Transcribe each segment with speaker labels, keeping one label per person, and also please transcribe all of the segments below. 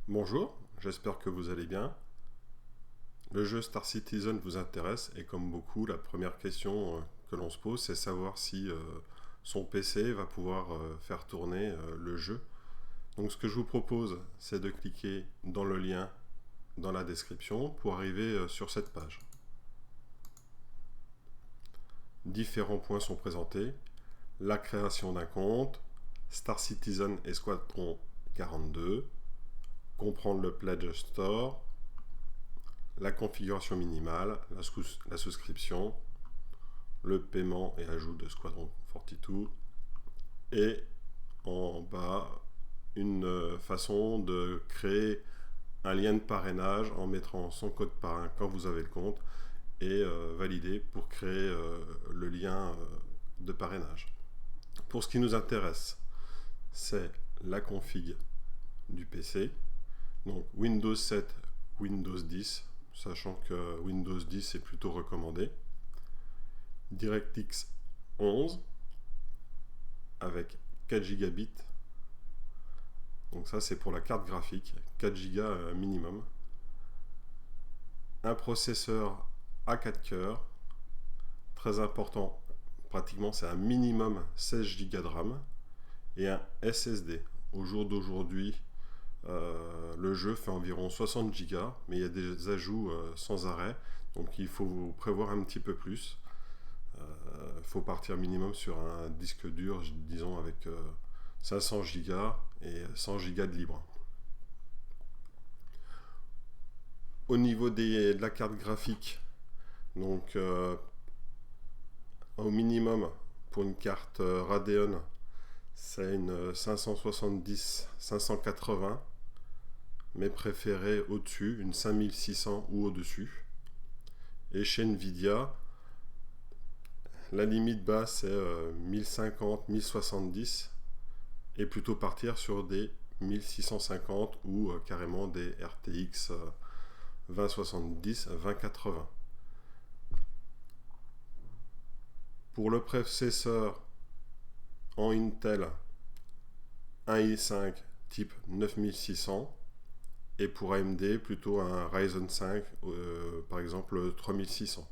Speaker 1: Bonjour, j'espère que vous allez bien. Le jeu Star Citizen vous intéresse et comme beaucoup, la première question que l'on se pose, c'est savoir si son PC va pouvoir faire tourner le jeu. Donc ce que je vous propose, c'est de cliquer dans le lien dans la description pour arriver sur cette page. Différents points sont présentés. La création d'un compte, Star Citizen et Squadron 42, comprendre le Pledge Store, la configuration minimale, la souscription, le paiement et ajout de Squadron 42, et en bas, une façon de créer un lien de parrainage en mettant son code parrain quand vous avez le compte et valider pour créer le lien de parrainage. Pour ce qui nous intéresse, c'est la config du PC, donc Windows 7, Windows 10, sachant que Windows 10 est plutôt recommandé. DirectX 11 avec 4 gigabits. Donc ça c'est pour la carte graphique, 4 Go minimum. Un processeur A4 cœurs, très important, pratiquement c'est un minimum 16 Go de RAM, et un SSD. Au jour d'aujourd'hui, le jeu fait environ 60 Go, mais il y a des ajouts sans arrêt, donc il faut prévoir un petit peu plus. Il faut partir minimum sur un disque dur, disons avec 500 Go et 100 Go de libre. Au niveau de la carte graphique, donc au minimum pour une carte Radeon, c'est une 570-580, mais préféré au-dessus, une 5600 ou au-dessus. Et chez Nvidia, la limite basse c'est 1050-1070 et plutôt partir sur des 1650 ou carrément des RTX 2070-2080. Pour le processeur en Intel, un i5 type 9600 et pour AMD plutôt un Ryzen 5 par exemple 3600.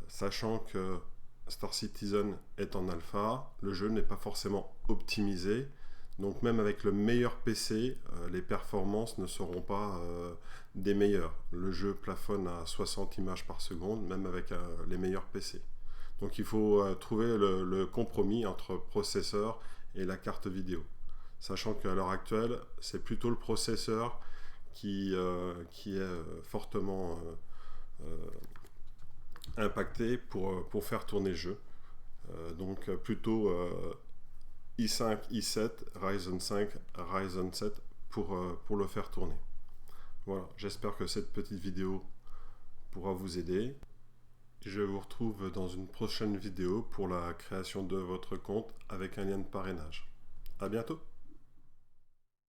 Speaker 1: Sachant que Star Citizen est en alpha, le jeu n'est pas forcément optimisé, donc même avec le meilleur PC, les performances ne seront pas des meilleures. Le jeu plafonne à 60 images par seconde, même avec les meilleurs PC. Donc il faut trouver le compromis entre processeur et la carte vidéo. Sachant qu'à l'heure actuelle, c'est plutôt le processeur qui est fortement impacté pour faire tourner le jeu. Donc plutôt i5, i7, Ryzen 5, Ryzen 7 pour le faire tourner. Voilà, j'espère que cette petite vidéo pourra vous aider. Je vous retrouve dans une prochaine vidéo pour la création de votre compte avec un lien de parrainage. À bientôt!